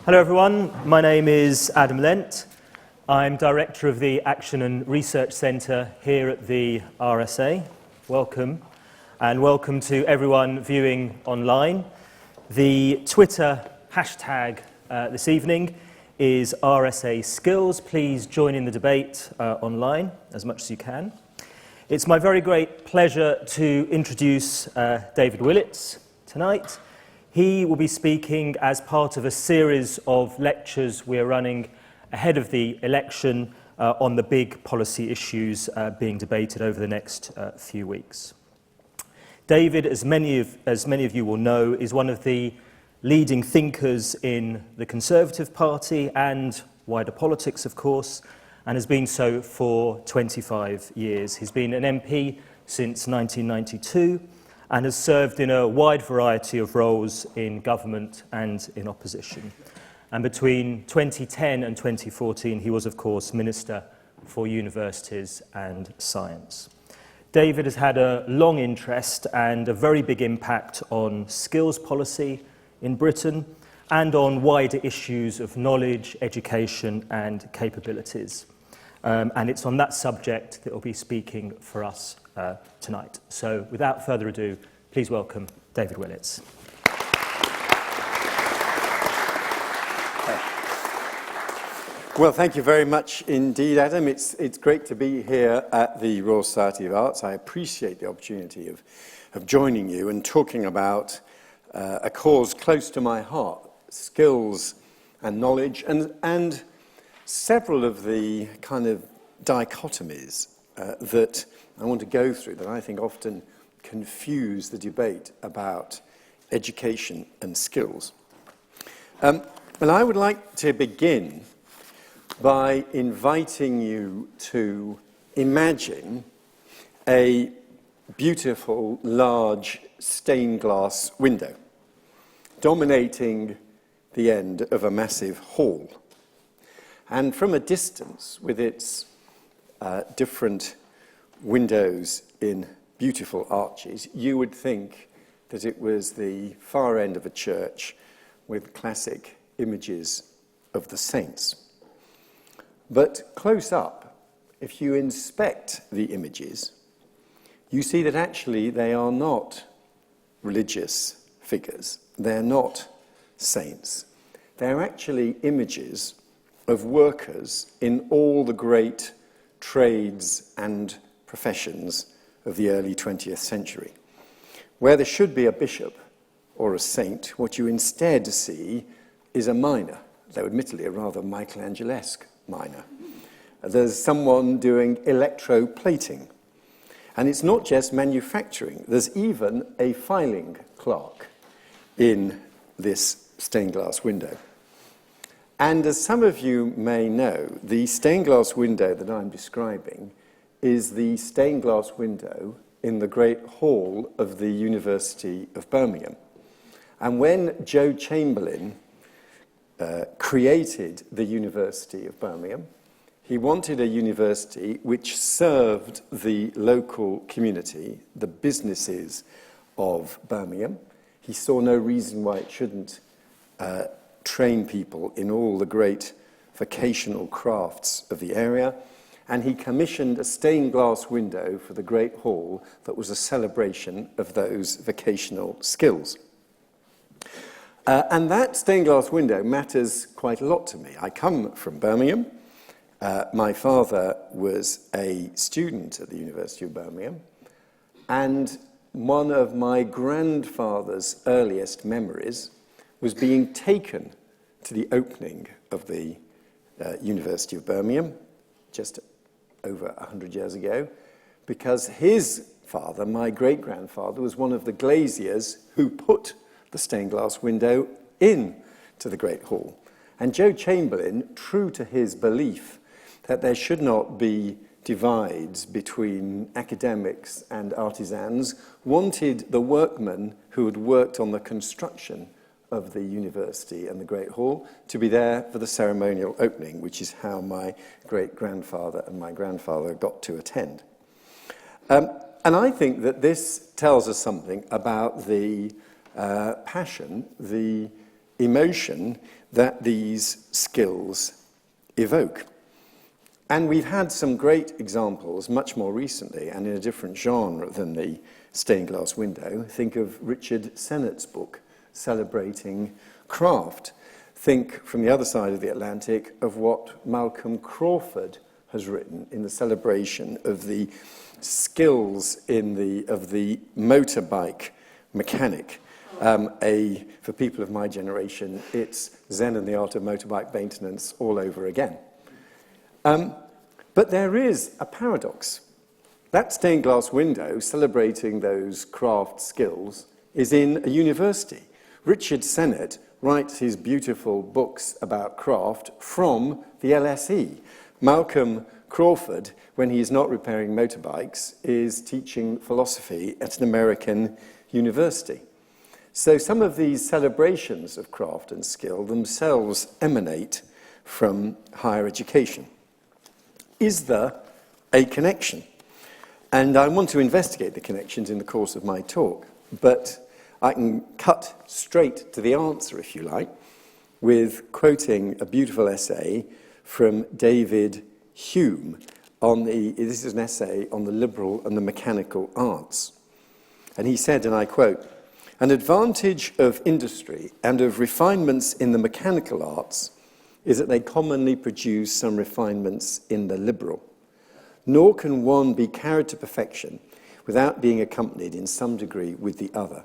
Hello everyone, my name is Adam Lent. I'm Director of the Action and Research Centre here at the RSA. Welcome, and welcome to everyone viewing online. The Twitter hashtag this evening is RSA Skills. Please join in the debate online as much as you can. It's my very great pleasure to introduce David Willetts tonight. He will be speaking as part of a series of lectures we're running ahead of the election on the big policy issues being debated over the next few weeks. David, as many of you will know, is one of the leading thinkers in the Conservative Party and wider politics, of course, and has been so for 25 years. He's been an MP since 1992 and has served in a wide variety of roles in government and in opposition. And between 2010 and 2014, he was, of course, Minister for Universities and Science. David has had a long interest and a very big impact on skills policy in Britain and on wider issues of knowledge, education and capabilities. And it's on that subject that he'll be speaking for us tonight. So without further ado, please welcome David Willetts. Well, thank you very much indeed, Adam. It's great to be here at the Royal Society of Arts. I appreciate the opportunity of joining you and talking about a cause close to my heart, skills and knowledge, and several of the kind of dichotomies that I want to go through that I think often confuse the debate about education and skills. And I would like to begin by inviting you to imagine a beautiful, large stained glass window dominating the end of a massive hall. And from a distance, with its different windows in beautiful arches, you would think that it was the far end of a church with classic images of the saints. But close up, if you inspect the images, you see that actually they are not religious figures. They're not saints. They're actually images of workers in all the great trades and professions of the early 20th century. Where there should be a bishop or a saint, what you instead see is a miner, though admittedly a rather Michelangelesque miner. There's someone doing electroplating. And it's not just manufacturing. There's even a filing clerk in this stained glass window. And as some of you may know, the stained glass window that I'm describing is the stained glass window in the Great Hall of the University of Birmingham. And when Joe Chamberlain created the University of Birmingham, he wanted a university which served the local community, the businesses of Birmingham. He saw no reason why it shouldn't train people in all the great vocational crafts of the area. And he commissioned a stained glass window for the Great Hall that was a celebration of those vocational skills. And that stained glass window matters quite a lot to me. I come from Birmingham. My father was a student at the University of Birmingham. And one of my grandfather's earliest memories was being taken to the opening of the University of Birmingham, just over 100 years ago, because his father, my great-grandfather, was one of the glaziers who put the stained glass window in to the Great Hall. And Joe Chamberlain, true to his belief that there should not be divides between academics and artisans, wanted the workmen who had worked on the construction of the university and the Great Hall to be there for the ceremonial opening, which is how my great-grandfather and my grandfather got to attend. And I think that this tells us something about the passion, the emotion that these skills evoke. And we've had some great examples much more recently and in a different genre than the stained glass window. Think of Richard Sennett's book, Celebrating Craft. Think from the other side of the Atlantic of what Malcolm Crawford has written in the celebration of the skills of the motorbike mechanic. For people of my generation, it's Zen and the Art of Motorbike Maintenance all over again. But there is a paradox. That stained glass window celebrating those craft skills is in a university. Richard Sennett writes his beautiful books about craft from the LSE. Malcolm Crawford, when he is not repairing motorbikes, is teaching philosophy at an American university. So some of these celebrations of craft and skill themselves emanate from higher education. Is there a connection? And I want to investigate the connections in the course of my talk, but I can cut straight to the answer, if you like, with quoting a beautiful essay from David Hume this is an essay on the liberal and the mechanical arts. And he said, and I quote, "An advantage of industry and of refinements in the mechanical arts is that they commonly produce some refinements in the liberal. Nor can one be carried to perfection without being accompanied in some degree with the other.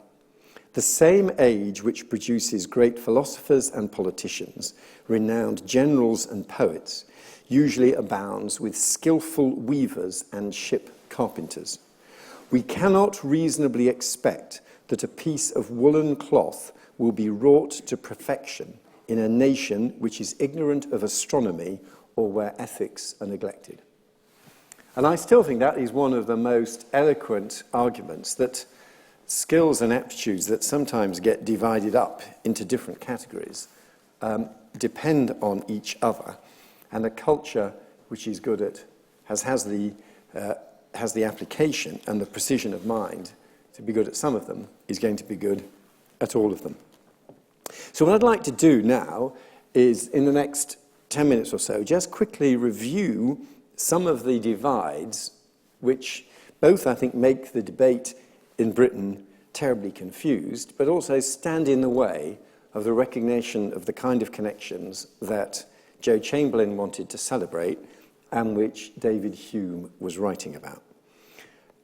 The same age which produces great philosophers and politicians, renowned generals and poets, usually abounds with skillful weavers and ship carpenters. We cannot reasonably expect that a piece of woolen cloth will be wrought to perfection in a nation which is ignorant of astronomy or where ethics are neglected." And I still think that is one of the most eloquent arguments, that skills and aptitudes that sometimes get divided up into different categories depend on each other. And a culture which is good at, has the application and the precision of mind to be good at some of them, is going to be good at all of them. So what I'd like to do now is, in the next 10 minutes or so, just quickly review some of the divides which both, I think, make the debate in Britain terribly confused, but also stand in the way of the recognition of the kind of connections that Joe Chamberlain wanted to celebrate and which David Hume was writing about.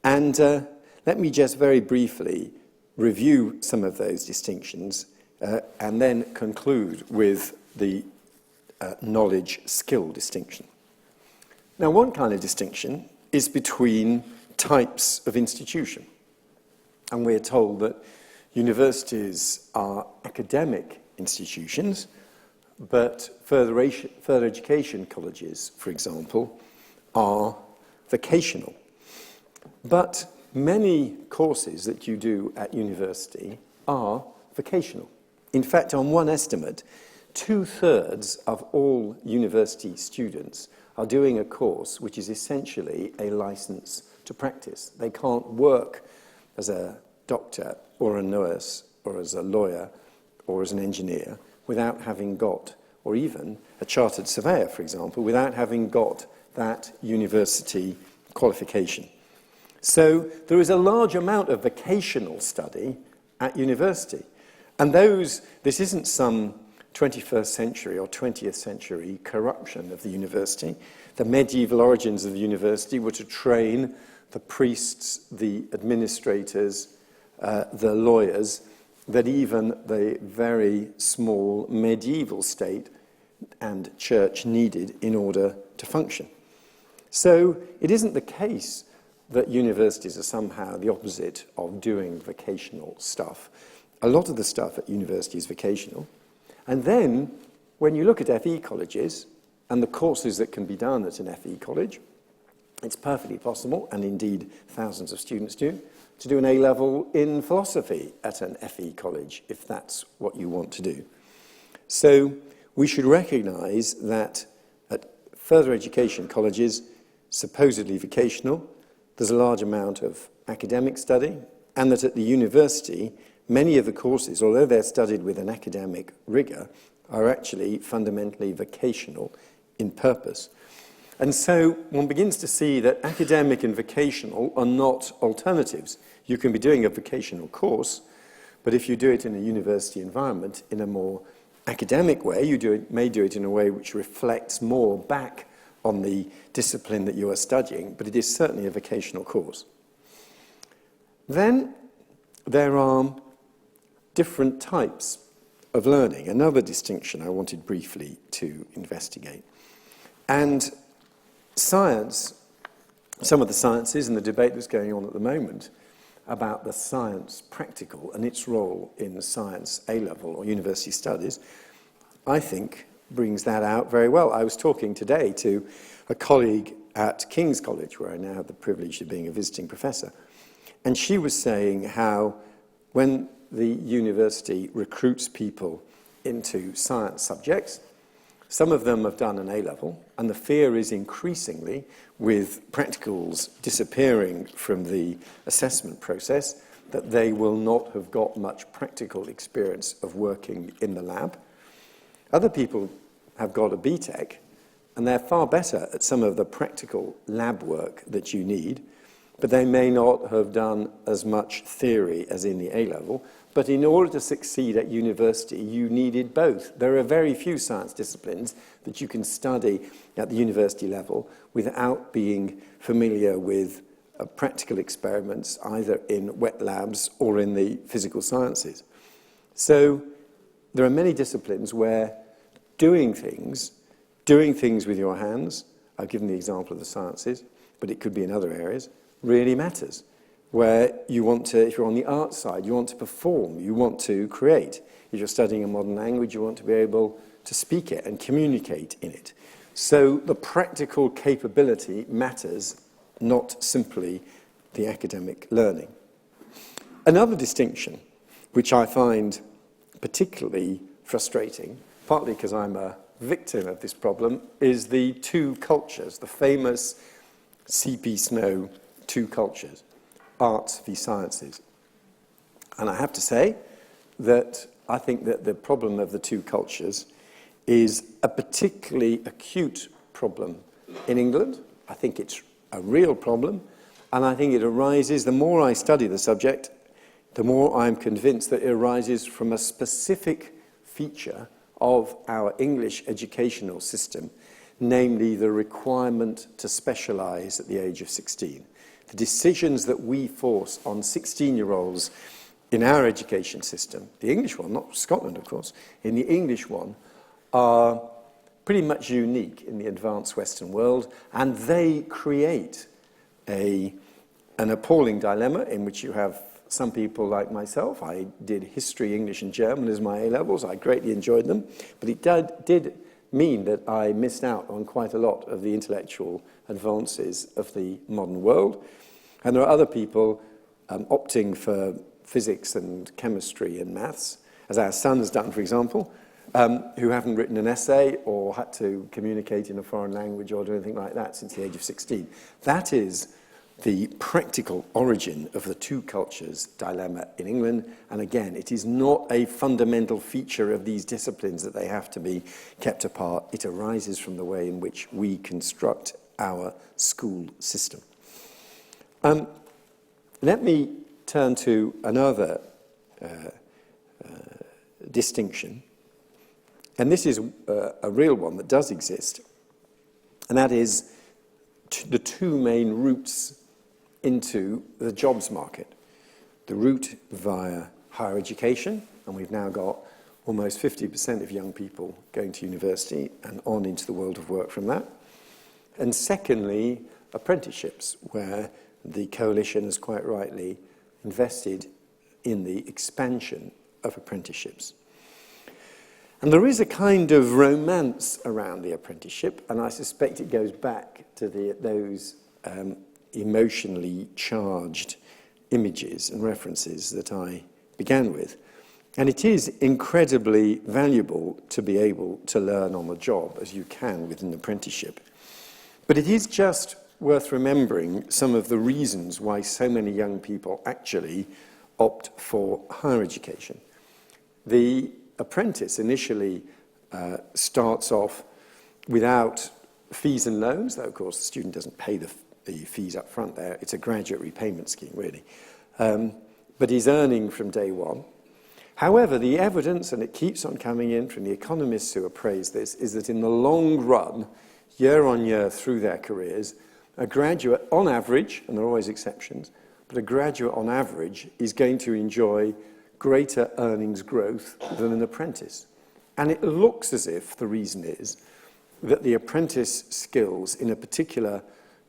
And let me just very briefly review some of those distinctions and then conclude with the knowledge-skill distinction. Now, one kind of distinction is between types of institution. And we're told that universities are academic institutions, but further education colleges, for example, are vocational. But many courses that you do at university are vocational. In fact, on one estimate, 2/3 of all university students are doing a course which is essentially a license to practice. They can't work as a doctor or a nurse or as a lawyer or as an engineer without having got, or even a chartered surveyor, for example, without having got that university qualification. So there is a large amount of vocational study at university. And this isn't some 21st century or 20th century corruption of the university. The medieval origins of the university were to train the priests, the administrators, the lawyers, that even the very small medieval state and church needed in order to function. So it isn't the case that universities are somehow the opposite of doing vocational stuff. A lot of the stuff at university is vocational. And then, when you look at FE colleges and the courses that can be done at an FE college, it's perfectly possible, and indeed thousands of students do, to do an A-level in philosophy at an FE college, if that's what you want to do. So we should recognize that at further education colleges, supposedly vocational, there's a large amount of academic study, and that at the university, many of the courses, although they're studied with an academic rigor, are actually fundamentally vocational in purpose. And so one begins to see that academic and vocational are not alternatives. You can be doing a vocational course, but if you do it in a university environment in a more academic way, may do it in a way which reflects more back on the discipline that you are studying, but it is certainly a vocational course. Then there are different types of learning, another distinction I wanted briefly to investigate. And science, some of the sciences and the debate that's going on at the moment about the science practical and its role in science A-level or university studies, I think brings that out very well. I was talking today to a colleague at King's College, where I now have the privilege of being a visiting professor, and she was saying how when the university recruits people into science subjects, some of them have done an A-level, and the fear is increasingly, with practicals disappearing from the assessment process, that they will not have got much practical experience of working in the lab. Other people have got a BTEC, and they're far better at some of the practical lab work that you need, but they may not have done as much theory as in the A-level. But in order to succeed at university, you needed both. There are very few science disciplines that you can study at the university level without being familiar with practical experiments, either in wet labs or in the physical sciences. So there are many disciplines where doing things with your hands, I've given the example of the sciences, but it could be in other areas, really matters. Where you want to, if you're on the art side, you want to perform, you want to create. If you're studying a modern language, you want to be able to speak it and communicate in it. So the practical capability matters, not simply the academic learning. Another distinction, which I find particularly frustrating, partly because I'm a victim of this problem, is the two cultures, the famous C.P. Snow two cultures. Arts v. sciences. And I have to say that I think that the problem of the two cultures is a particularly acute problem in England. I think it's a real problem, and I think it arises, the more I study the subject, the more I'm convinced that it arises from a specific feature of our English educational system, namely the requirement to specialise at the age of 16. The decisions that we force on 16-year-olds in our education system, the English one, not Scotland, of course, in the English one, are pretty much unique in the advanced Western world, and they create an appalling dilemma in which you have some people like myself. I did history, English, and German as my A-levels. I greatly enjoyed them, but it did mean that I missed out on quite a lot of the intellectual advances of the modern world. And there are other people opting for physics and chemistry and maths, as our son's done, for example, who haven't written an essay or had to communicate in a foreign language or do anything like that since the age of 16. That is the practical origin of the two cultures dilemma in England. And again, it is not a fundamental feature of these disciplines that they have to be kept apart. It arises from the way in which we construct our school system. Let me turn to another distinction, and this is a real one that does exist, and that is the two main routes into the jobs market. The route via higher education, and we've now got almost 50% of young people going to university and on into the world of work from that. And secondly, apprenticeships, where the coalition has quite rightly invested in the expansion of apprenticeships. And there is a kind of romance around the apprenticeship, and I suspect it goes back to those emotionally charged images and references that I began with. And it is incredibly valuable to be able to learn on the job, as you can with an apprenticeship. But it is just worth remembering some of the reasons why so many young people actually opt for higher education. The apprentice initially starts off without fees and loans, though of course the student doesn't pay the fees up front there. It's a graduate repayment scheme, really. But he's earning from day one. However, the evidence, and it keeps on coming in from the economists who appraise this, is that in the long run, year on year through their careers, a graduate, on average, and there are always exceptions, but a graduate on average is going to enjoy greater earnings growth than an apprentice. And it looks as if the reason is that the apprentice skills in a particular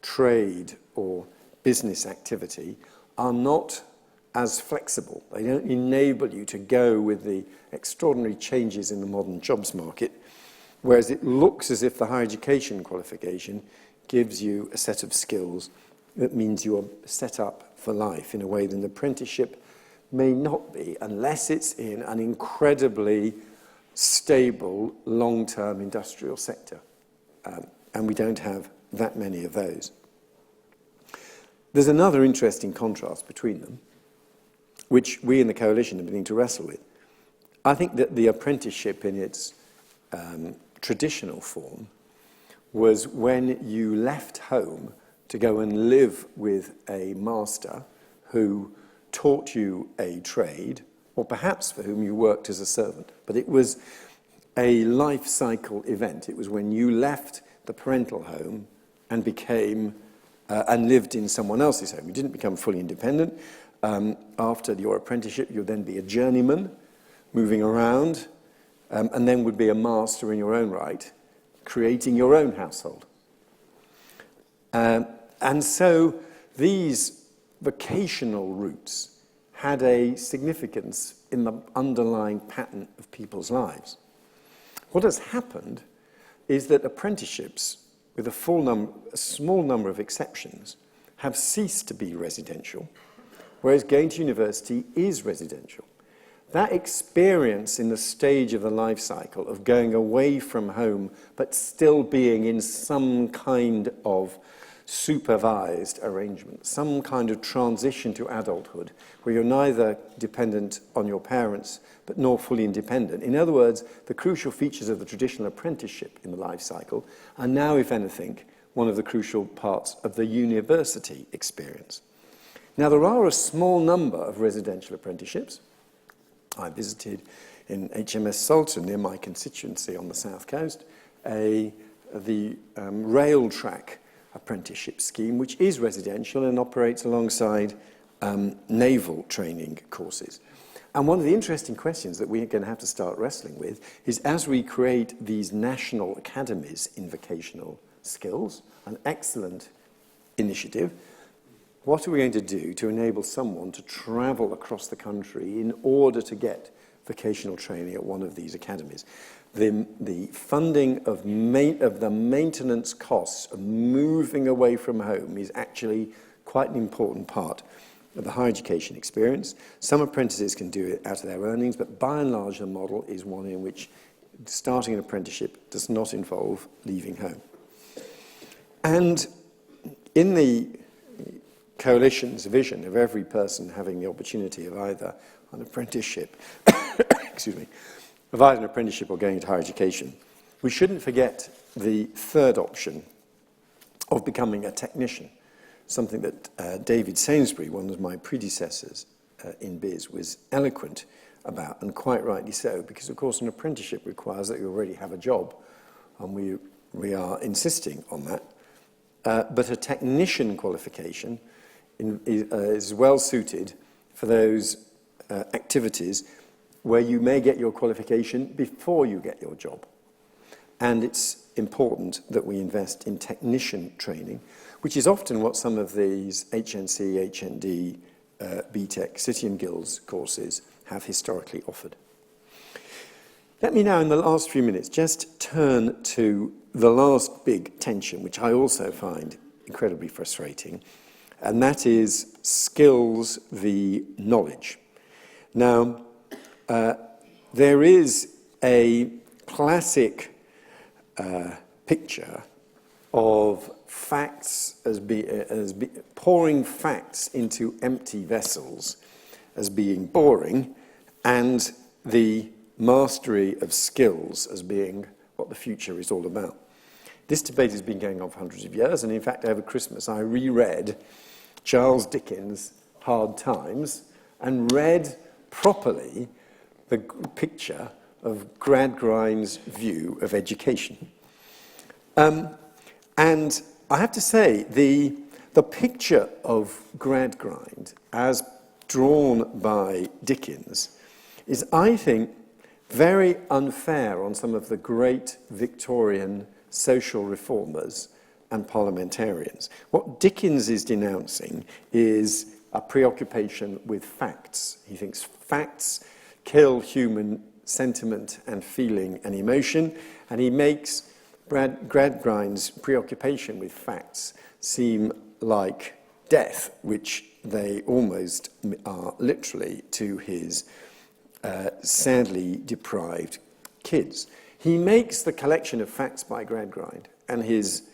trade or business activity are not as flexible. They don't enable you to go with the extraordinary changes in the modern jobs market, whereas it looks as if the higher education qualification gives you a set of skills that means you're set up for life in a way that an apprenticeship may not be, unless it's in an incredibly stable, long-term industrial sector. And we don't have that many of those. There's another interesting contrast between them, which we in the coalition are beginning to wrestle with. I think that the apprenticeship in its traditional form was when you left home to go and live with a master who taught you a trade, or perhaps for whom you worked as a servant. But it was a life cycle event. It was when you left the parental home and became and lived in someone else's home. You didn't become fully independent. After your apprenticeship, you'd then be a journeyman, moving around, and then would be a master in your own right, creating your own household. And so these vocational routes had a significance in the underlying pattern of people's lives. What has happened is that apprenticeships, with a small number of exceptions, have ceased to be residential, whereas going to university is residential. That experience in the stage of the life cycle of going away from home but still being in some kind of supervised arrangement, some kind of transition to adulthood, where you're neither dependent on your parents but nor fully independent. In other words, the crucial features of the traditional apprenticeship in the life cycle are now, if anything, one of the crucial parts of the university experience. Now, there are a small number of residential apprenticeships. I visited in HMS Salton, near my constituency on the south coast, the rail track apprenticeship scheme, which is residential and operates alongside naval training courses. And one of the interesting questions that we're going to have to start wrestling with is, as we create these national academies in vocational skills, an excellent initiative, what are we going to do to enable someone to travel across the country in order to get vocational training at one of these academies? The funding of the maintenance costs of moving away from home is actually quite an important part of the higher education experience. Some apprentices can do it out of their earnings, but by and large the model is one in which starting an apprenticeship does not involve leaving home. And in the coalition's vision of every person having the opportunity of either an apprenticeship, of either an apprenticeship or going into higher education, we shouldn't forget the third option of becoming a technician, something that David Sainsbury, one of my predecessors in biz, was eloquent about, and quite rightly so, because of course an apprenticeship requires that you already have a job, and we are insisting on that. But a technician qualification is well suited for those activities where you may get your qualification before you get your job. And it's important that we invest in technician training, which is often what some of these HNC, HND, BTEC, City and Guilds courses have historically offered. Let me now, in the last few minutes, just turn to the last big tension, which I also find incredibly frustrating, and that is skills v. knowledge. Now, there is a classic picture of facts pouring facts into empty vessels as being boring, and the mastery of skills as being what the future is all about. This debate has been going on for hundreds of years, and in fact, over Christmas, I reread Charles Dickens' Hard Times and read properly the picture of Gradgrind's view of education. And I have to say, the picture of Gradgrind as drawn by Dickens is, I think, very unfair on some of the great Victorian social reformers and parliamentarians. What Dickens is denouncing is a preoccupation with facts. He thinks facts kill human sentiment and feeling and emotion, and he makes Gradgrind's preoccupation with facts seem like death, which they almost are literally to his sadly deprived kids. He makes the collection of facts by Gradgrind and his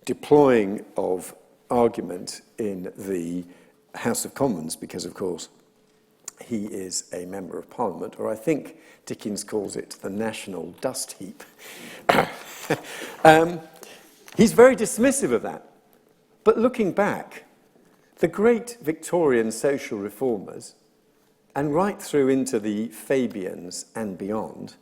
deploying of argument in the House of Commons, because, of course, he is a member of Parliament, or I think Dickens calls it the national dust heap. He's very dismissive of that. But looking back, the great Victorian social reformers, and right through into the Fabians and beyond,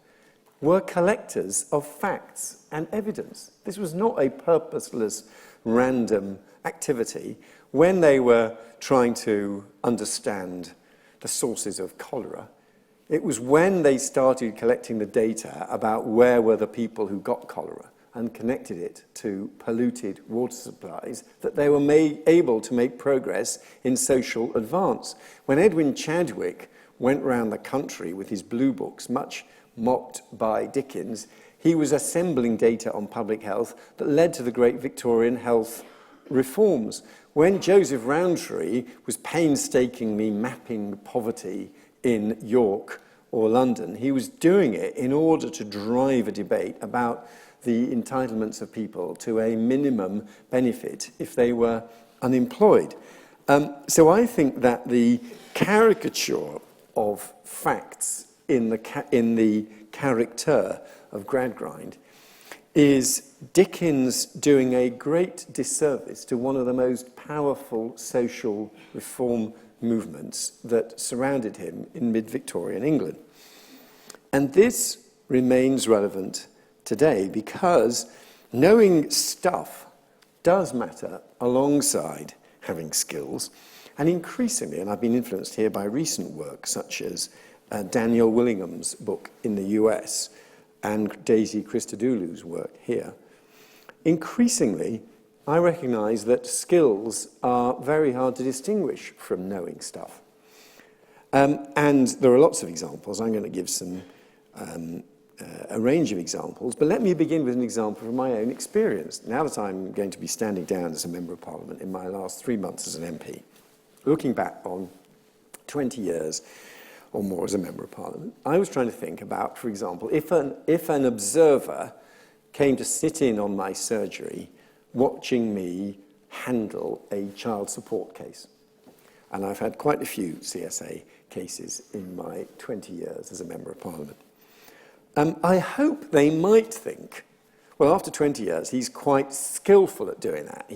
were collectors of facts and evidence. This was not a purposeless, random activity. When they were trying to understand the sources of cholera, it was when they started collecting the data about where were the people who got cholera and connected it to polluted water supplies that they were able to make progress in social advance. When Edwin Chadwick went round the country with his blue books, much mocked by Dickens, he was assembling data on public health that led to the great Victorian health reforms. When Joseph Rowntree was painstakingly mapping poverty in York or London, he was doing it in order to drive a debate about the entitlements of people to a minimum benefit if they were unemployed. So I think that the caricature of facts in the character of Gradgrind is Dickens doing a great disservice to one of the most powerful social reform movements that surrounded him in mid-Victorian England. And this remains relevant today because knowing stuff does matter alongside having skills, and increasingly, and I've been influenced here by recent work such as Daniel Willingham's book in the US and Daisy Christodoulou's work here, increasingly I recognise that skills are very hard to distinguish from knowing stuff. And there are lots of examples. I'm going to give a range of examples, but let me begin with an example from my own experience. Now that I'm going to be standing down as a Member of Parliament in my last 3 months as an MP, looking back on 20 years or more as a Member of Parliament, I was trying to think about, for example, if an observer came to sit in on my surgery watching me handle a child support case. And I've had quite a few CSA cases in my 20 years as a Member of Parliament. I hope they might think, well, after 20 years, he's quite skillful at doing that.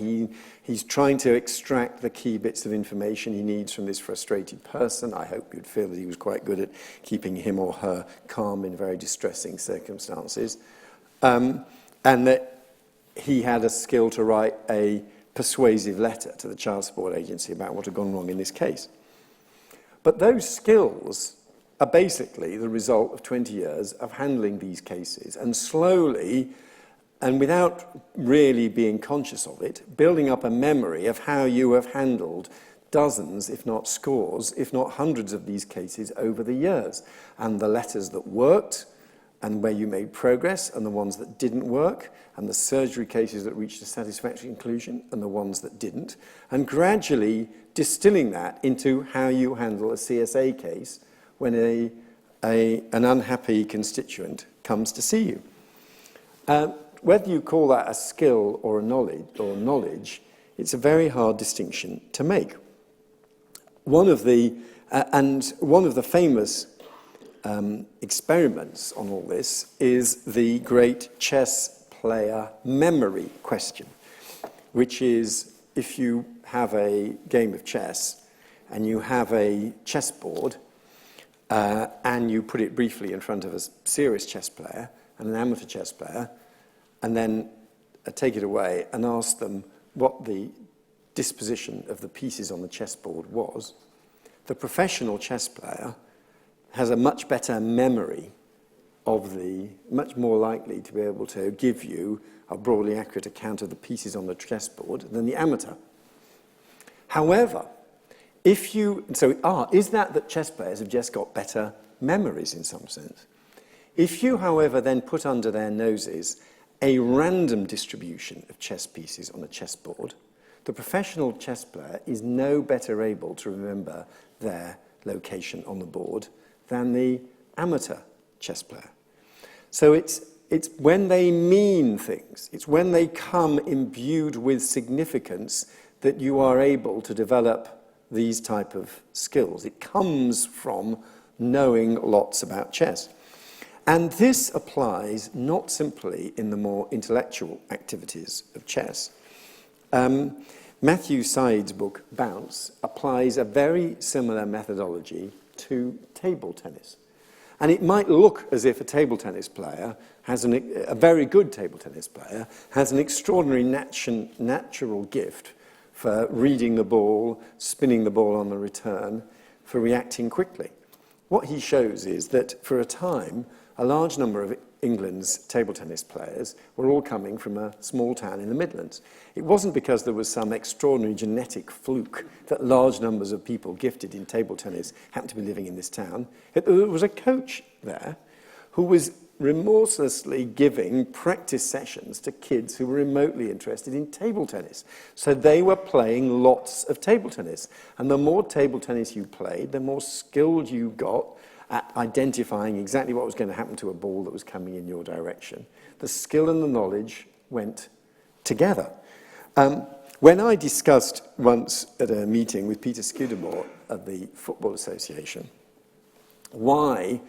He's trying to extract the key bits of information he needs from this frustrated person. I hope you'd feel that he was quite good at keeping him or her calm in very distressing circumstances. And that he had a skill to write a persuasive letter to the Child Support Agency about what had gone wrong in this case. But those skills are basically the result of 20 years of handling these cases and slowly, and without really being conscious of it, building up a memory of how you have handled dozens, if not scores, if not hundreds of these cases over the years. And the letters that worked, and where you made progress, and the ones that didn't work, and the surgery cases that reached a satisfactory conclusion, and the ones that didn't, and gradually distilling that into how you handle a CSA case when an unhappy constituent comes to see you. Whether you call that a skill or a knowledge, it's a very hard distinction to make. One of the famous experiments on all this is the great chess player memory question, which is if you have a game of chess and you have a chessboard and you put it briefly in front of a serious chess player and an amateur chess player, and then take it away and ask them what the disposition of the pieces on the chessboard was, the professional chess player has a much better memory of much more likely to be able to give you a broadly accurate account of the pieces on the chessboard than the amateur. However, is that chess players have just got better memories in some sense? If you, however, then put under their noses a random distribution of chess pieces on a chessboard, the professional chess player is no better able to remember their location on the board than the amateur chess player. So it's when they mean things, it's when they come imbued with significance that you are able to develop these type of skills. It comes from knowing lots about chess. And this applies not simply in the more intellectual activities of chess. Matthew Said's book, Bounce, applies a very similar methodology to table tennis. And it might look as if a table tennis player a very good table tennis player has an extraordinary natural gift for reading the ball, spinning the ball on the return, for reacting quickly. What he shows is that for a time, a large number of England's table tennis players were all coming from a small town in the Midlands. It wasn't because there was some extraordinary genetic fluke that large numbers of people gifted in table tennis happened to be living in this town. There was a coach there who was remorselessly giving practice sessions to kids who were remotely interested in table tennis. So they were playing lots of table tennis. And the more table tennis you played, the more skilled you got at identifying exactly what was going to happen to a ball that was coming in your direction. The skill and the knowledge went together. When I discussed once at a meeting with Peter Scudamore of the Football Association why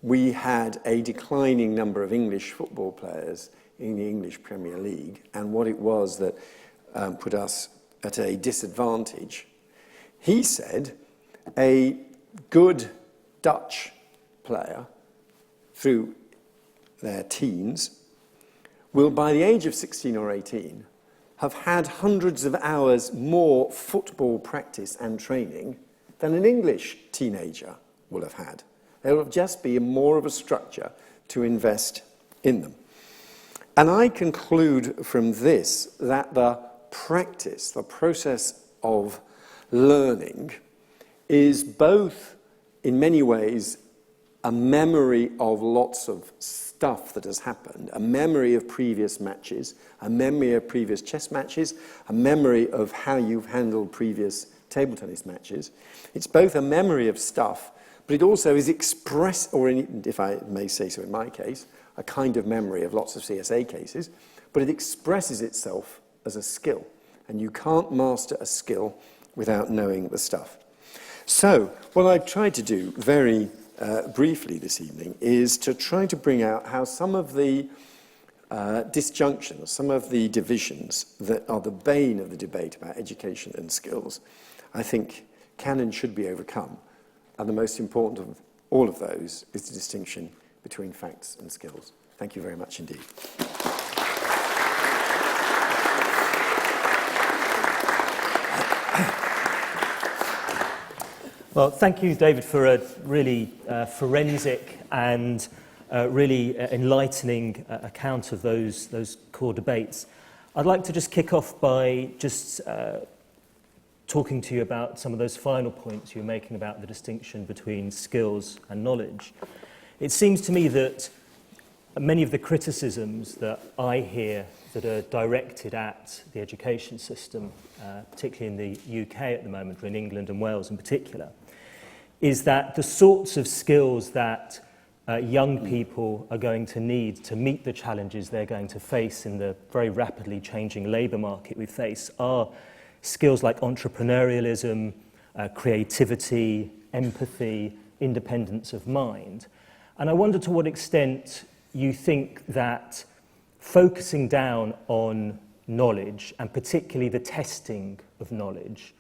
we had a declining number of English football players in the English Premier League and what it was that put us at a disadvantage, he said a good Dutch player through their teens will, by the age of 16 or 18, have had hundreds of hours more football practice and training than an English teenager will have had. There will just be more of a structure to invest in them. And I conclude from this that the practice, the process of learning, is both, in many ways, a memory of lots of stuff that has happened, a memory of previous matches, a memory of previous chess matches, a memory of how you've handled previous table tennis matches. It's both a memory of stuff, but it also is if I may say so in my case, a kind of memory of lots of CSA cases, but it expresses itself as a skill. And you can't master a skill without knowing the stuff. So, what I've tried to do very briefly this evening is to try to bring out how some of the disjunctions, some of the divisions that are the bane of the debate about education and skills, I think can and should be overcome. And the most important of all of those is the distinction between facts and skills. Thank you very much indeed. Well, thank you, David, for a really forensic and really enlightening account of those core debates. I'd like to just kick off by just talking to you about some of those final points you were making about the distinction between skills and knowledge. It seems to me that many of the criticisms that I hear that are directed at the education system, particularly in the UK at the moment, or in England and Wales in particular, is that the sorts of skills that young people are going to need to meet the challenges they're going to face in the very rapidly changing labour market we face are skills like entrepreneurialism, creativity, empathy, independence of mind. And I wonder to what extent you think that focusing down on knowledge, and particularly the testing of knowledge,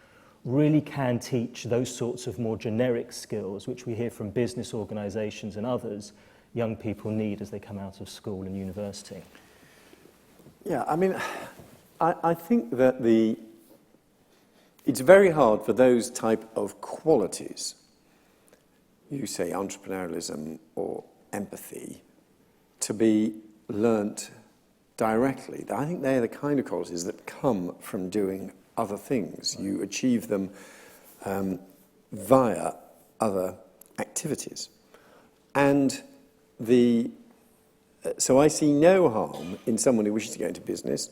really can teach those sorts of more generic skills, which we hear from business organisations and others, young people need as they come out of school and university. Yeah, I mean, I think that it's very hard for those type of qualities, you say entrepreneurialism or empathy, to be learnt directly. I think they're the kind of qualities that come from doing other things. You achieve them via other activities. And so I see no harm in someone who wishes to go into business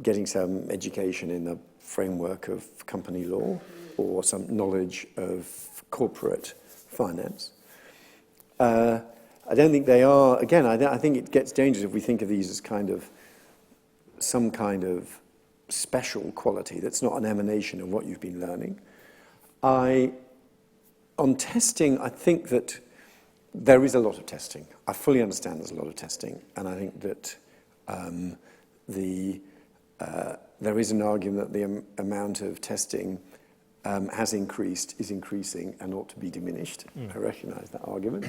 getting some education in the framework of company law or some knowledge of corporate finance. I don't think they are, again, I think it gets dangerous if we think of these as kind of some kind of special quality that's not an emanation of what you've been learning. On testing, I think that there is a lot of testing. I fully understand there's a lot of testing, and I think that there is an argument that the amount of testing has increased, is increasing, and ought to be diminished. I recognise that argument.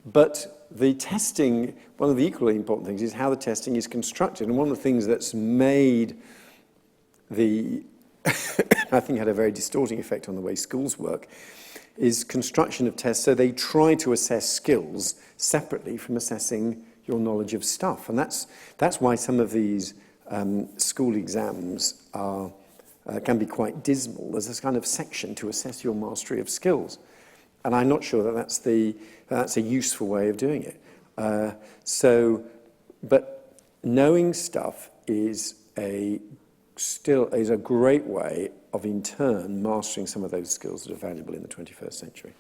But the testing, one of the equally important things is how the testing is constructed. And one of the things that's made I think had a very distorting effect on the way schools work, is construction of tests. So they try to assess skills separately from assessing your knowledge of stuff. And that's why some of these school exams can be quite dismal. There's this kind of section to assess your mastery of skills. And I'm not sure that that's a useful way of doing it. But knowing stuff is a great way of, in turn, mastering some of those skills that are valuable in the 21st century.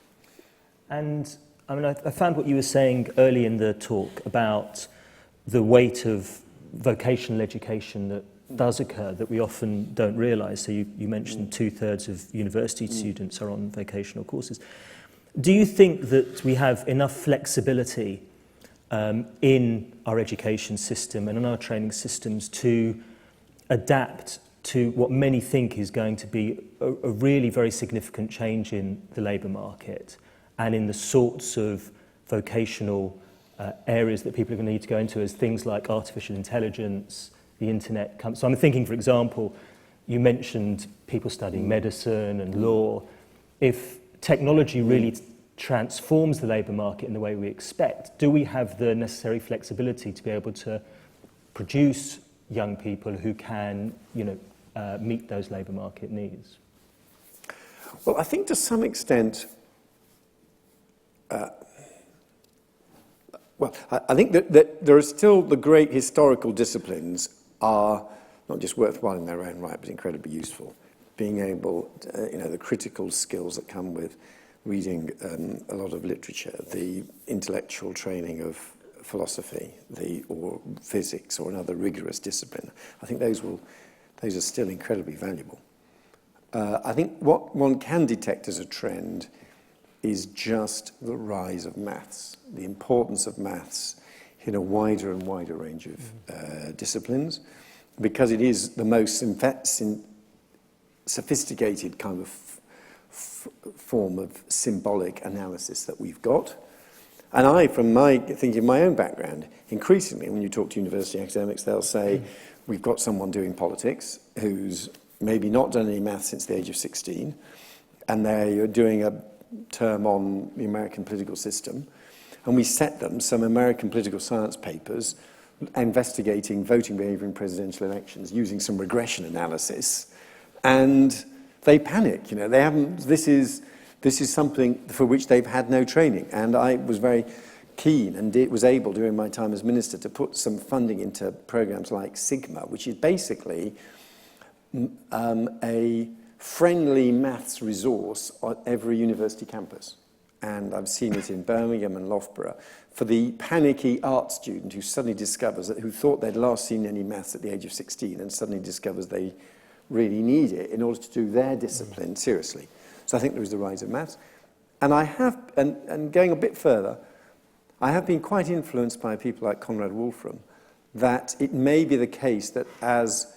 And I mean, I found what you were saying early in the talk about the weight of vocational education that does occur that we often don't realise. So you mentioned 2/3 of university students are on vocational courses. Do you think that we have enough flexibility in our education system and in our training systems to adapt to what many think is going to be a really very significant change in the labour market and in the sorts of vocational areas that people are going to need to go into, as things like artificial intelligence, the internet comes. So I'm thinking, for example, you mentioned people studying medicine and law. If technology really transforms the labour market in the way we expect, do we have the necessary flexibility to be able to produce young people who can, meet those labour market needs? Well, I think to some extent, I think that there are still the great historical disciplines are not just worthwhile in their own right, but incredibly useful. Being able, the critical skills that come with reading a lot of literature, the intellectual training of philosophy, or physics, or another rigorous discipline. I think those are still incredibly valuable. I think what one can detect as a trend is just the rise of maths, the importance of maths in a wider and wider range of disciplines, because it is the most sophisticated kind of form of symbolic analysis that we've got. And from thinking of my own background, increasingly when you talk to university academics, they'll say, we've got someone doing politics who's maybe not done any maths since the age of 16, and they're doing a term on the American political system, and we set them some American political science papers investigating voting behaviour in presidential elections using some regression analysis, and they panic. They haven't. This is something for which they've had no training, and I was very keen and was able during my time as minister to put some funding into programs like Sigma, which is basically a friendly maths resource on every university campus. And I've seen it in Birmingham and Loughborough for the panicky art student who suddenly discovers who thought they'd last seen any maths at the age of 16 and suddenly discovers they really need it in order to do their discipline seriously. So I think there is the rise of maths. And I have, and going a bit further, I have been quite influenced by people like Conrad Wolfram, that it may be the case that as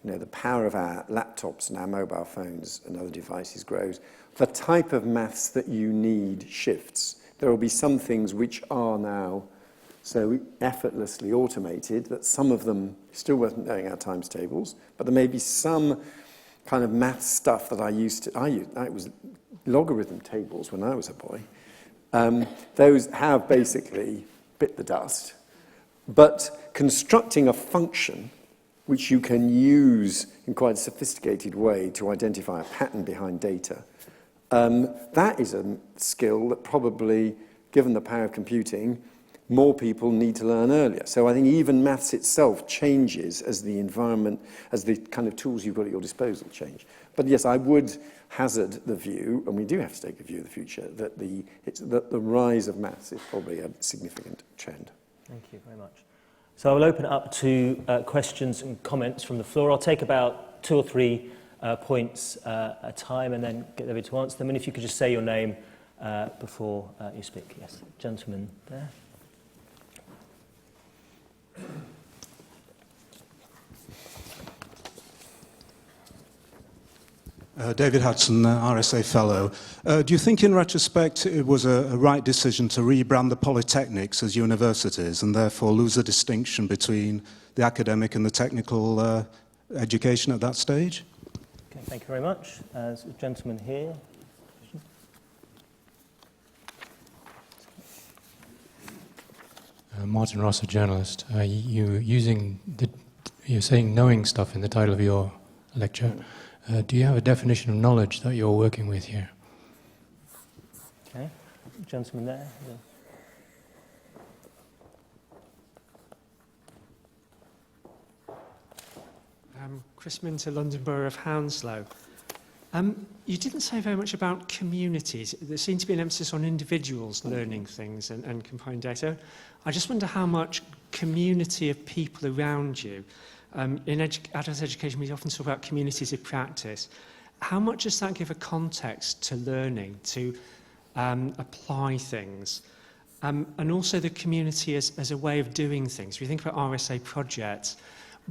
the power of our laptops and our mobile phones and other devices grows, the type of maths that you need shifts. There will be some things which are now so effortlessly automated that some of them still worth knowing our times tables, but there may be some kind of math stuff that I used. It was logarithm tables when I was a boy. Those have basically bit the dust. But constructing a function which you can use in quite a sophisticated way to identify a pattern behind data, that is a skill that probably, given the power of computing, more people need to learn earlier. So I think even maths itself changes as the environment, as the kind of tools you've got at your disposal change. But yes, I would hazard the view, and we do have to take a view of the future, that the rise of maths is probably a significant trend. Thank you very much. So I will open it up to questions and comments from the floor. I'll take about 2 or 3 points at a time and then get David to answer them. And if you could just say your name before you speak. Yes, gentleman there. David Hudson, RSA Fellow. Do you think in retrospect it was a right decision to rebrand the polytechnics as universities and therefore lose the distinction between the academic and the technical education at that stage? Okay, thank you very much. Gentleman here. Martin Ross, a journalist. You're saying knowing stuff in the title of your lecture. Do you have a definition of knowledge that you're working with here? Okay, gentleman there. Yeah. Chris Minter, London Borough of Hounslow. You didn't say very much about communities. There seemed to be an emphasis on individuals learning things and compiling data. I just wonder how much community of people around you. In adult education, we often talk about communities of practice. How much does that give a context to learning, to apply things? And also the community as a way of doing things. If you think about RSA projects,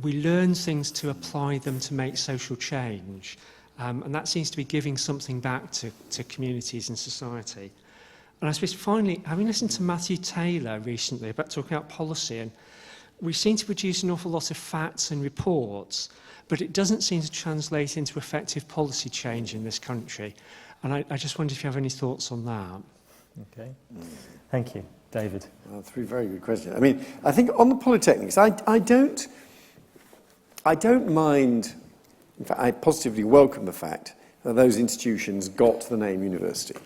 we learn things to apply them to make social change. And that seems to be giving something back to communities and society. And I suppose finally, having listened to Matthew Taylor recently about talking about policy, and we seem to produce an awful lot of facts and reports, but it doesn't seem to translate into effective policy change in this country. And I just wonder if you have any thoughts on that. Okay. Thank you. David. 3 very good questions. I mean, I think on the polytechnics, I don't mind. In fact, I positively welcome the fact that those institutions got the name university.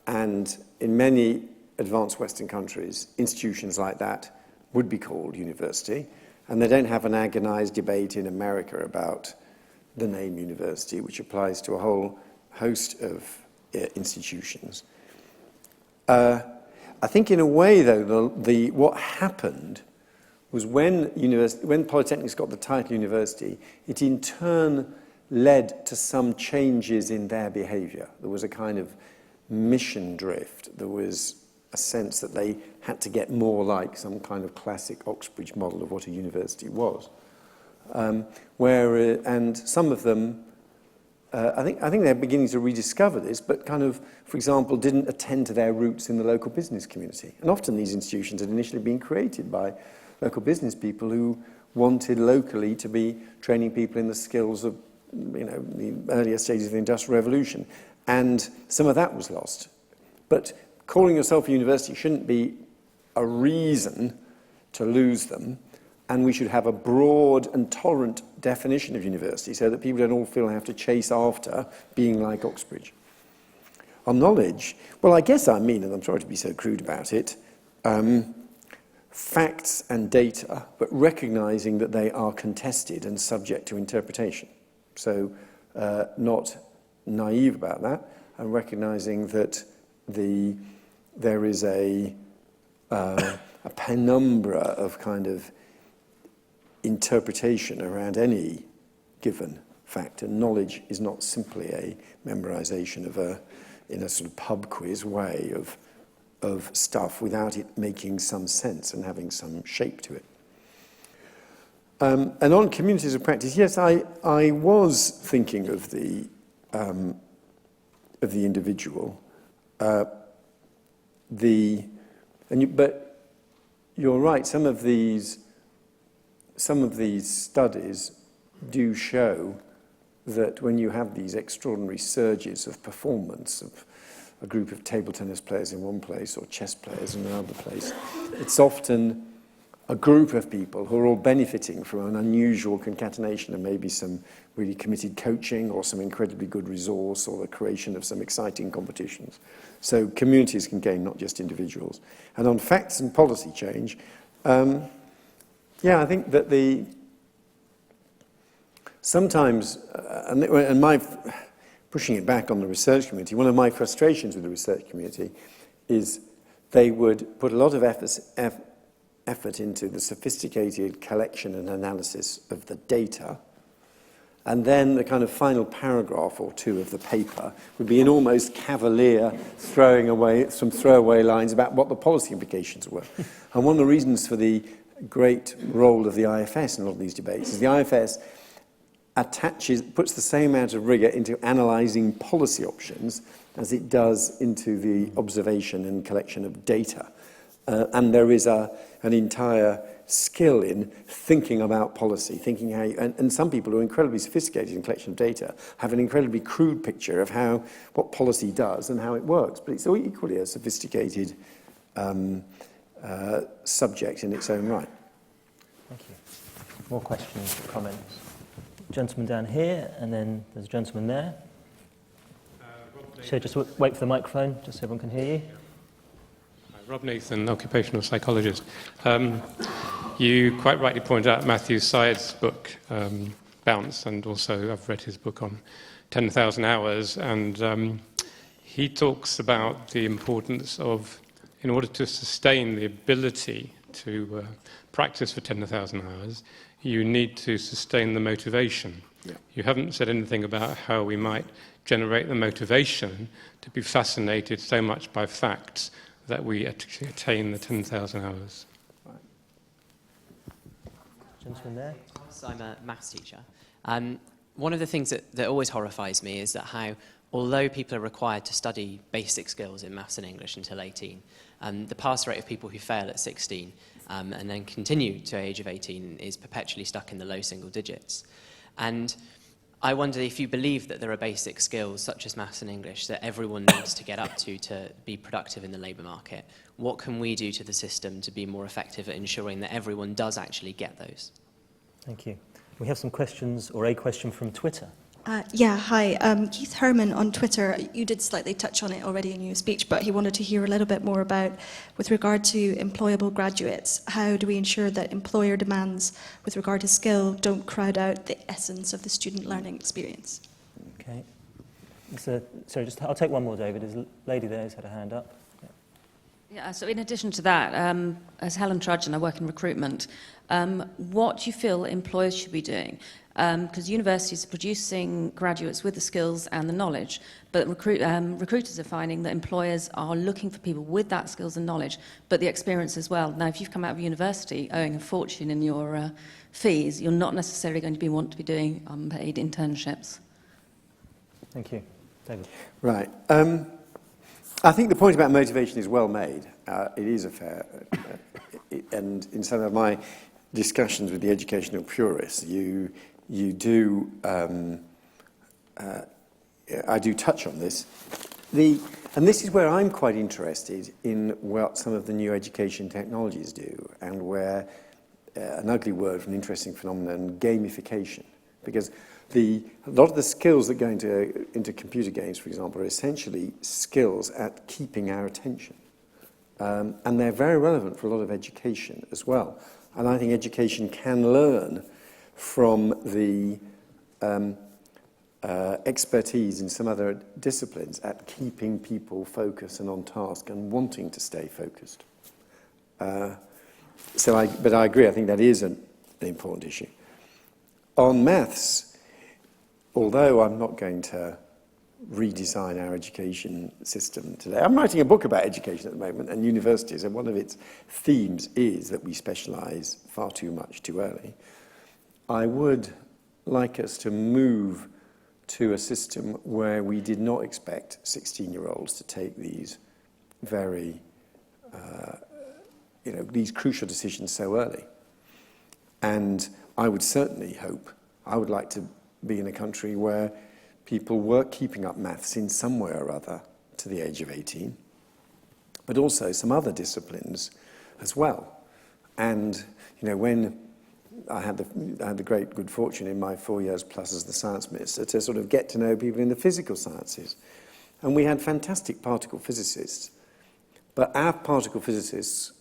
And in many advanced Western countries, institutions like that would be called university. And they don't have an agonized debate in America about the name university, which applies to a whole host of institutions. I think in a way, though, what happened was when polytechnics got the title university, it in turn led to some changes in their behaviour. There was a kind of mission drift. There was a sense that they had to get more like some kind of classic Oxbridge model of what a university was. And some of them, I think they're beginning to rediscover this, but kind of, for example, didn't attend to their roots in the local business community. And often these institutions had initially been created by local business people who wanted locally to be training people in the skills of, the earlier stages of the Industrial Revolution. And some of that was lost. But calling yourself a university shouldn't be a reason to lose them. And we should have a broad and tolerant definition of university so that people don't all feel they have to chase after being like Oxbridge. On knowledge, well, I guess I mean, and I'm sorry to be so crude about it, facts and data, but recognizing that they are contested and subject to interpretation. So not naive about that, and recognizing that there is a penumbra of kind of interpretation around any given fact, and knowledge is not simply a memorization of a in a sort of pub quiz way of stuff without it making some sense and having some shape to it. And on communities of practice, yes, I was thinking of the individual. But you're right. Some of these studies do show that when you have these extraordinary surges of performance of a group of table tennis players in one place or chess players in another place, it's often a group of people who are all benefiting from an unusual concatenation of maybe some really committed coaching or some incredibly good resource or the creation of some exciting competitions. So communities can gain, not just individuals. And on facts and policy change, I think that sometimes, and my pushing it back on the research community, one of my frustrations with the research community is they would put a lot of effort into the sophisticated collection and analysis of the data, and then the kind of final paragraph or two of the paper would be an almost cavalier throwing away some throwaway lines about what the policy implications were. And one of the reasons for the great role of the IFS in a lot of these debates is the IFS puts the same amount of rigor into analysing policy options as it does into the observation and collection of data. And there is an entire skill in thinking about policy, thinking how and some people who are incredibly sophisticated in collection of data have an incredibly crude picture of what policy does and how it works, but it's equally a sophisticated subject in its own right. Thank you. More questions or comments? Gentleman down here, and then there's a gentleman there. So just wait for the microphone, just so everyone can hear you. Rob Nathan, occupational psychologist. You quite rightly pointed out Matthew Syed's book, Bounce, and also I've read his book on 10,000 hours, and he talks about the importance of, in order to sustain the ability to practice for 10,000 hours, you need to sustain the motivation. Yeah. You haven't said anything about how we might generate the motivation to be fascinated so much by facts that we attain the 10,000 hours. Right. Gentleman there. So I'm a maths teacher. One of the things that always horrifies me is that how, although people are required to study basic skills in maths and English until 18, the pass rate of people who fail at 16 and then continue to the age of 18 is perpetually stuck in the low single digits. And I wonder if you believe that there are basic skills such as maths and English that everyone needs to get up to be productive in the labour market. What can we do to the system to be more effective at ensuring that everyone does actually get those? Thank you. We have some questions, or a question from Twitter. Hi. Keith Herman on Twitter. You did slightly touch on it already in your speech, but he wanted to hear a little bit more about, with regard to employable graduates, how do we ensure that employer demands with regard to skill don't crowd out the essence of the student learning experience? Okay. I'll take one more, David. There's a lady there who's had a hand up. Yeah, so in addition to that, as Helen Trudgeon, I work in recruitment. What do you feel employers should be doing? Because universities are producing graduates with the skills and the knowledge, but recruiters are finding that employers are looking for people with that skills and knowledge, but the experience as well. Now, if you've come out of university owing a fortune in your fees, you're not necessarily going to want to be doing unpaid internships. Thank you. David. Right. I think the point about motivation is well made. It is a fair... and in some of my discussions with the educational purists, I do touch on this. And this is where I'm quite interested in what some of the new education technologies do, and where an ugly word for an interesting phenomenon, gamification. Because a lot of the skills that go into computer games, for example, are essentially skills at keeping our attention. And they're very relevant for a lot of education as well. And I think education can learn from the expertise in some other disciplines at keeping people focused and on task and wanting to stay focused. But I agree, I think that is an important issue. On maths, although I'm not going to redesign our education system today. I'm writing a book about education at the moment and universities, and one of its themes is that we specialise far too much too early. I would like us to move to a system where we did not expect 16-year-olds to take these very, these crucial decisions so early. And I would certainly hope, I would like to be in a country where people were keeping up maths in some way or other to the age of 18, but also some other disciplines as well. And, when I had the great good fortune in my 4 years plus as the science minister to sort of get to know people in the physical sciences. And we had fantastic particle physicists, but our particle physicists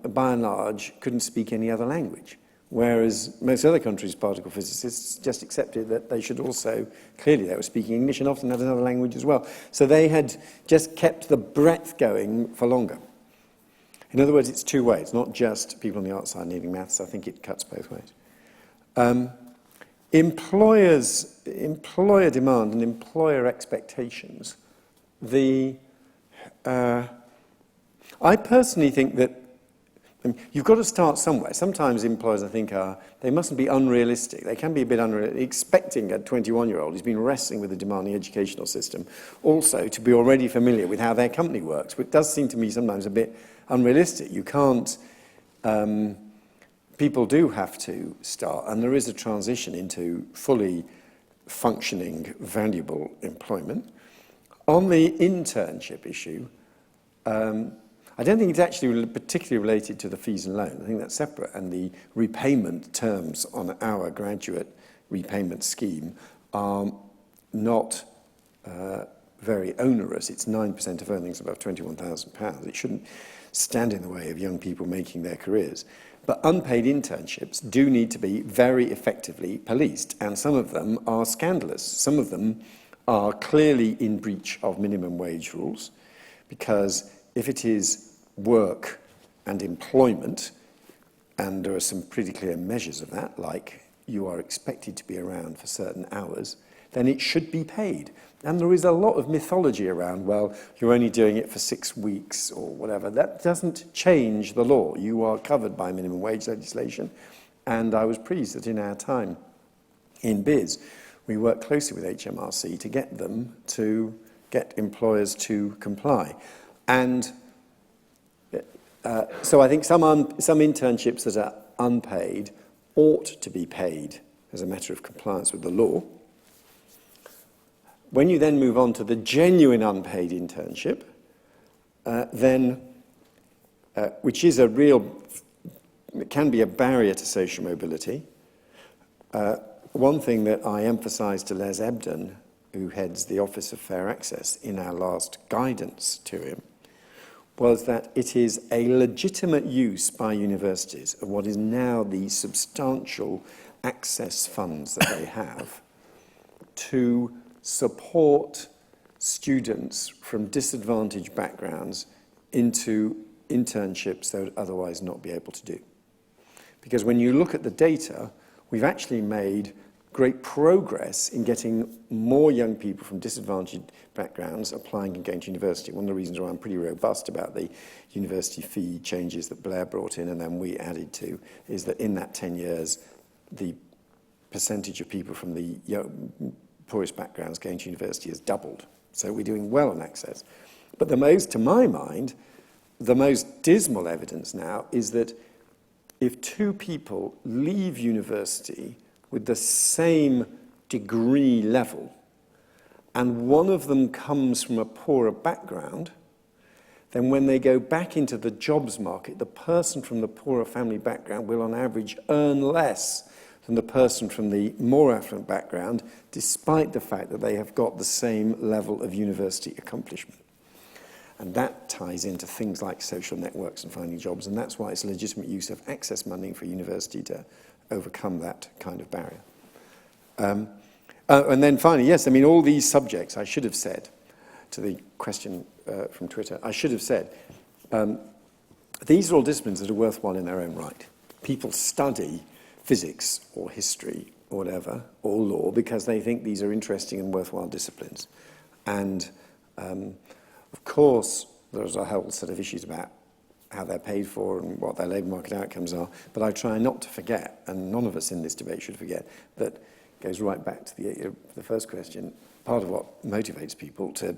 by and large, couldn't speak any other language. Whereas most other countries' particle physicists just accepted that they should also, clearly they were speaking English and often had another language as well. So they had just kept the breadth going for longer. In other words, it's two ways, not just people on the art side needing maths. I think it cuts both ways. Employer demand and employer expectations. I personally think that you've got to start somewhere. Sometimes employers, I think, they mustn't be unrealistic. They can be a bit unrealistic, expecting a 21-year-old who's been wrestling with the demanding educational system also to be already familiar with how their company works, which does seem to me sometimes a bit unrealistic. You can't... people do have to start, and there is a transition into fully functioning, valuable employment. On the internship issue, I don't think it's actually particularly related to the fees and loan. I think that's separate, and the repayment terms on our graduate repayment scheme are not very onerous. It's 9% of earnings above £21,000. It shouldn't stand in the way of young people making their careers. But unpaid internships do need to be very effectively policed, and some of them are scandalous. Some of them are clearly in breach of minimum wage rules, because if it is work and employment, and there are some pretty clear measures of that, like you are expected to be around for certain hours, then it should be paid. And there is a lot of mythology around, well, you're only doing it for 6 weeks or whatever. That doesn't change the law. You are covered by minimum wage legislation. And I was pleased that in our time in biz, we worked closely with HMRC to get them to get employers to comply. And so I think some internships that are unpaid ought to be paid as a matter of compliance with the law. When you then move on to the genuine unpaid internship, which is it can be a barrier to social mobility. One thing that I emphasised to Les Ebden, who heads the Office of Fair Access, in our last guidance to him, was that it is a legitimate use by universities of what is now the substantial access funds that they have to support students from disadvantaged backgrounds into internships they would otherwise not be able to do. Because when you look at the data, we've actually made great progress in getting more young people from disadvantaged backgrounds applying and going to university. One of the reasons why I'm pretty robust about the university fee changes that Blair brought in and then we added to is that in that 10 years, the percentage of people from the poorest backgrounds going to university has doubled. So we're doing well on access. But to my mind, the most dismal evidence now is that if two people leave university with the same degree level, and one of them comes from a poorer background, then when they go back into the jobs market, the person from the poorer family background will on average earn less than the person from the more affluent background, despite the fact that they have got the same level of university accomplishment. And that ties into things like social networks and finding jobs, and that's why it's a legitimate use of access money for university to overcome that kind of barrier. And then finally, yes, I mean, all these subjects, I should have said, to the question from Twitter, I should have said, these are all disciplines that are worthwhile in their own right. People study physics or history or whatever, or law, because they think these are interesting and worthwhile disciplines. And of course, there's a whole set of issues about how they're paid for and what their labour market outcomes are. But I try not to forget, and none of us in this debate should forget, that goes right back to the first question. Part of what motivates people to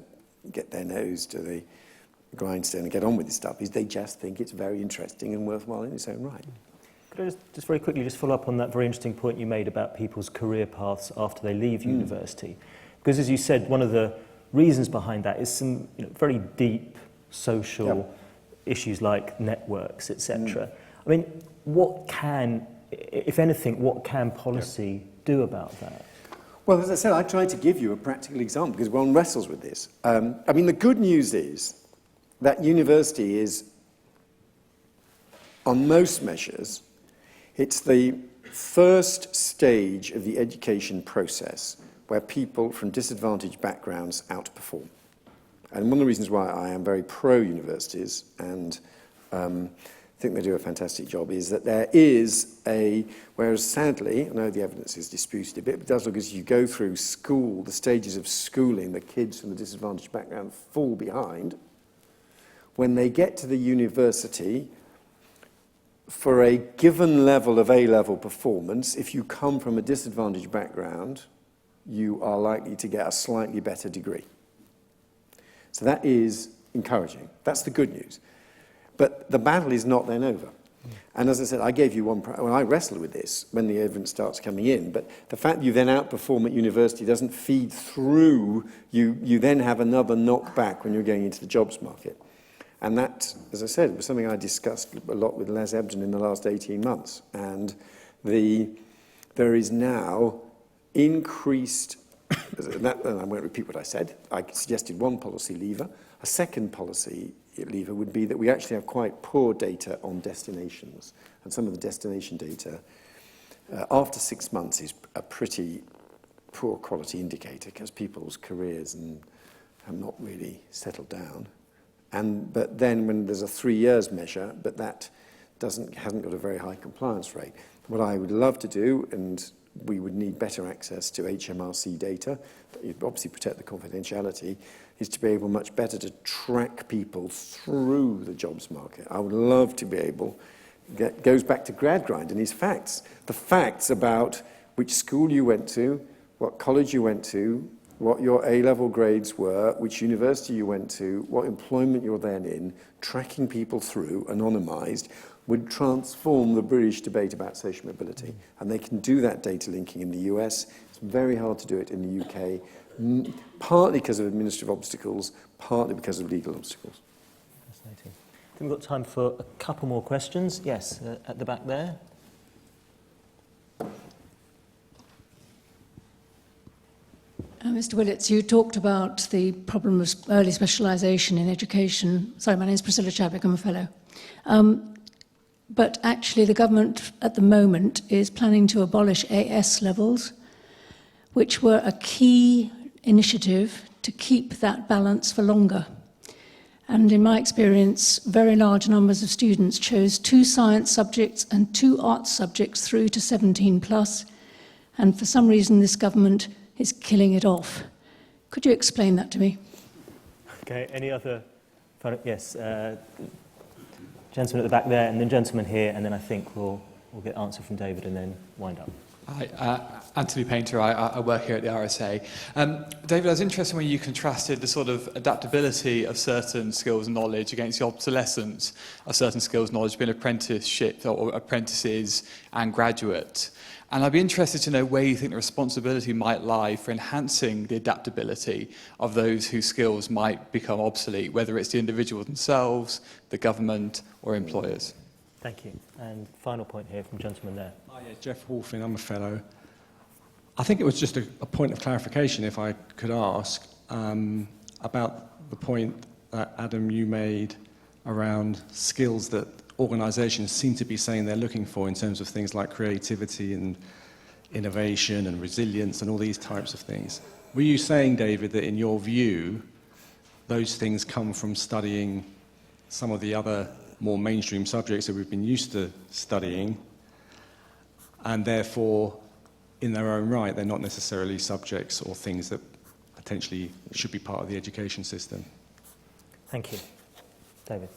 get their nose to the grindstone and get on with this stuff is they just think it's very interesting and worthwhile in its own right. Could I just very quickly just follow up on that very interesting point you made about people's career paths after they leave university? Because as you said, one of the reasons behind that is some very deep social issues like networks, etc. I mean, what can, if anything, what can policy do about that? Well, as I said, I tried to give you a practical example because one wrestles with this. I mean, the good news is that university is, on most measures, it's the first stage of the education process where people from disadvantaged backgrounds outperform. And one of the reasons why I am very pro-universities and think they do a fantastic job is that there is whereas sadly, I know the evidence is disputed a bit, but it does look as you go through school, the stages of schooling, the kids from the disadvantaged background fall behind. When they get to the university, for a given level of A-level performance, if you come from a disadvantaged background, you are likely to get a slightly better degree. So that is encouraging. That's the good news. But the battle is not then over. And as I said, I gave you one, when I wrestled with this, when the evidence starts coming in, but the fact that you then outperform at university doesn't feed through, you then have another knockback when you're going into the jobs market. And that, as I said, was something I discussed a lot with Les Ebden in the last 18 months. And there is now increased, and I won't repeat what I said, I suggested one policy lever. A second policy lever would be that we actually have quite poor data on destinations. And some of the destination data, after 6 months, is a pretty poor quality indicator because people's careers have not really settled down. But then when there's a 3 years measure, but that hasn't got a very high compliance rate. What I would love to do, and we would need better access to HMRC data, but you'd obviously protect the confidentiality, is to be able much better to track people through the jobs market. I would love to be able, goes back to grad grind and these facts. The facts about which school you went to, what college you went to, what your A-level grades were, which university you went to, what employment you're then in, tracking people through, anonymised, would transform the British debate about social mobility. And they can do that data linking in the US. It's very hard to do it in the UK, partly because of administrative obstacles, partly because of legal obstacles. Fascinating. I think we've got time for a couple more questions. Yes, at the back there. Mr. Willetts, you talked about the problem of early specialisation in education. Sorry, my name is Priscilla Chadwick, I'm a fellow. But actually the government at the moment is planning to abolish AS levels, which were a key initiative to keep that balance for longer. And in my experience, very large numbers of students chose 2 science subjects and 2 arts subjects through to 17 plus. And for some reason, this government is killing it off. Could you explain that to me? Okay, any other? Yes, gentleman at the back there, and then gentleman here, and then I think we'll get answer from David and then wind up. Hi, Anthony Painter. I work here at the RSA. David, I was interested when you contrasted the sort of adaptability of certain skills and knowledge against the obsolescence of certain skills and knowledge, being apprenticeship or apprentices and graduate. And I'd be interested to know where you think the responsibility might lie for enhancing the adaptability of those whose skills might become obsolete, whether it's the individuals themselves, the government, or employers. Thank you. And final point here from the gentleman there. Hi, yeah, Jeff Wolfing, I'm a fellow. I think it was just a point of clarification, if I could ask, about the point that, Adam, you made around skills that organisations seem to be saying they're looking for in terms of things like creativity and innovation and resilience and all these types of things. Were you saying, David, that in your view, those things come from studying some of the other more mainstream subjects that we've been used to studying, and therefore, in their own right, they're not necessarily subjects or things that potentially should be part of the education system. Thank you. David.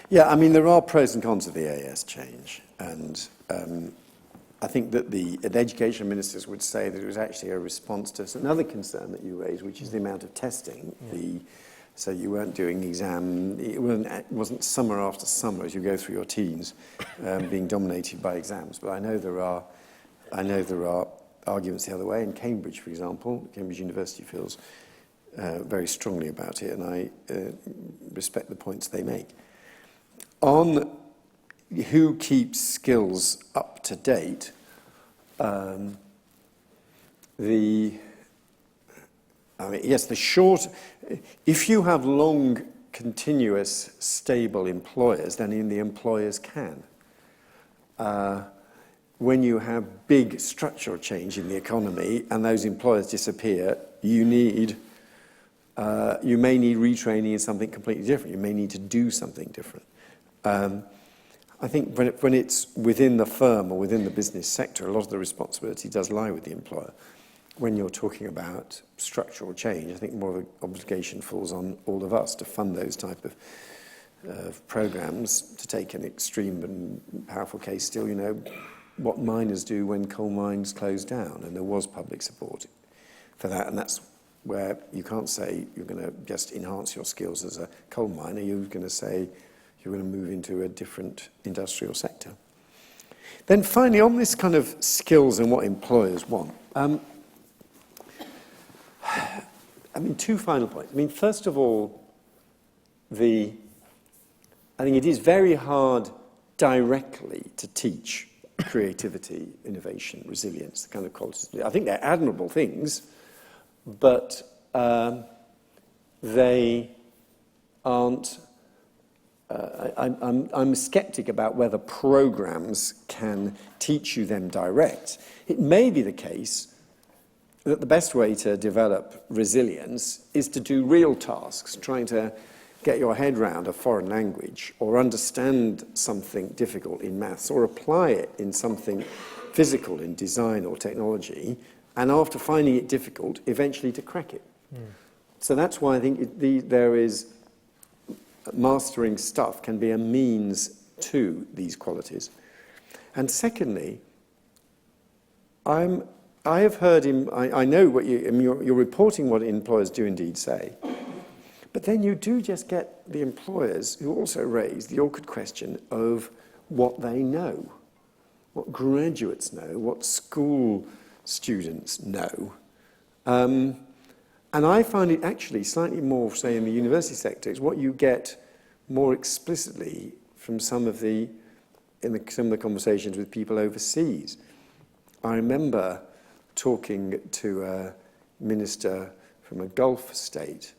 Yeah, I mean, there are pros and cons of the AS change, and I think that the education ministers would say that it was actually a response to another concern that you raised, which is the amount of testing. Yeah. So you weren't doing exam, it wasn't summer after summer as you go through your teens being dominated by exams. But I know there are arguments the other way. In Cambridge, for example, Cambridge University feels very strongly about it, and I respect the points they make. On who keeps skills up to date, if you have long, continuous, stable employers, then the employers can. When you have big structural change in the economy and those employers disappear, you may need retraining in something completely different. You may need to do something different. I think when it's within the firm or within the business sector, a lot of the responsibility does lie with the employer. When you're talking about structural change, I think more of the obligation falls on all of us to fund those type of programs. To take an extreme and powerful case still, you know, what miners do when coal mines close down, and there was public support for that, and that's where you can't say you're going to just enhance your skills as a coal miner. You're going to say you're going to move into a different industrial sector. Then finally, on this kind of skills and what employers want, I mean, two final points. I mean, first of all, I think it is very hard directly to teach creativity, innovation, resilience, the kind of qualities. I think they're admirable things, but they aren't. I'm a skeptic about whether programs can teach you them direct. It may be the case that the best way to develop resilience is to do real tasks, trying to get your head round a foreign language or understand something difficult in maths or apply it in something physical in design or technology, and after finding it difficult, eventually to crack it. Mm. So that's why I think there is mastering stuff can be a means to these qualities. And secondly, I have heard him, I know what you're reporting what employers do indeed say, but then you do just get the employers who also raise the awkward question of what they know, what graduates know, what school students know. And I find it actually slightly more, say, in the university sector, is what you get more explicitly from some of the conversations with people overseas. I remember talking to a minister from a Gulf state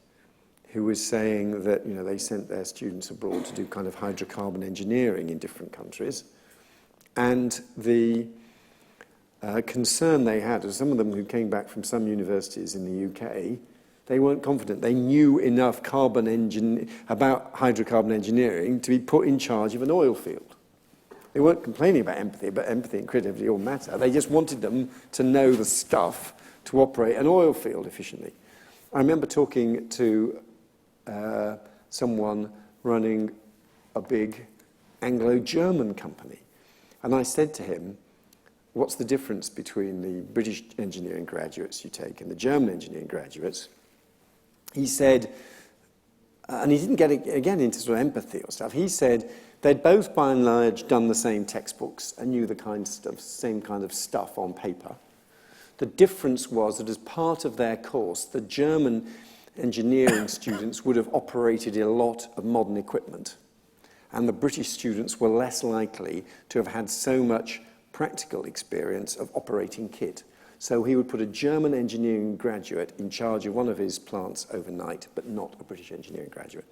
who was saying that, you know, they sent their students abroad to do kind of hydrocarbon engineering in different countries, and the concern they had was some of them who came back from some universities in the UK, they weren't confident they knew enough about hydrocarbon engineering to be put in charge of an oil field. They weren't complaining about empathy, but empathy and creativity all matter. They just wanted them to know the stuff to operate an oil field efficiently. I remember talking to someone running a big Anglo-German company, and I said to him, what's the difference between the British engineering graduates you take and the German engineering graduates? He said, and he didn't get again into sort of empathy or stuff, he said they'd both by and large done the same textbooks and knew the same kind of stuff on paper. The difference was that as part of their course, the German engineering students would have operated a lot of modern equipment, and the British students were less likely to have had so much practical experience of operating kit. So he would put a German engineering graduate in charge of one of his plants overnight, but not a British engineering graduate.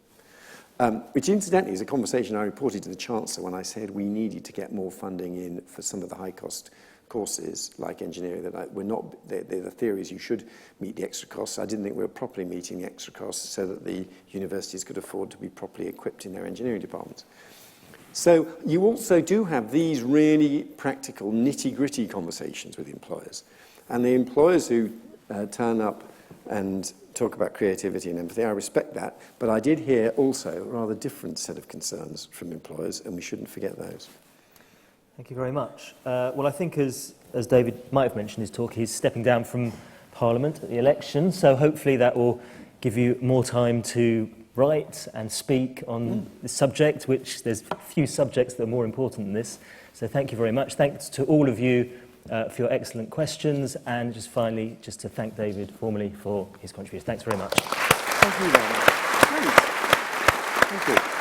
Which incidentally is a conversation I reported to the Chancellor when I said we needed to get more funding in for some of the high-cost courses like engineering. That we're not. The theory is you should meet the extra costs. I didn't think we were properly meeting the extra costs so that the universities could afford to be properly equipped in their engineering departments. So you also do have these really practical, nitty-gritty conversations with employers. And the employers who turn up and talk about creativity and empathy. I respect that, but I did hear also a rather different set of concerns from employers, and we shouldn't forget those. Thank you very much. Well, I think as David might have mentioned in his talk, he's stepping down from Parliament at the election, so hopefully that will give you more time to write and speak on this subject, which there's few subjects that are more important than this. So thank you very much. Thanks to all of you for your excellent questions, and just finally, just to thank David formally for his contribution. Thanks very much. Thank you very much. Thanks. Thank you.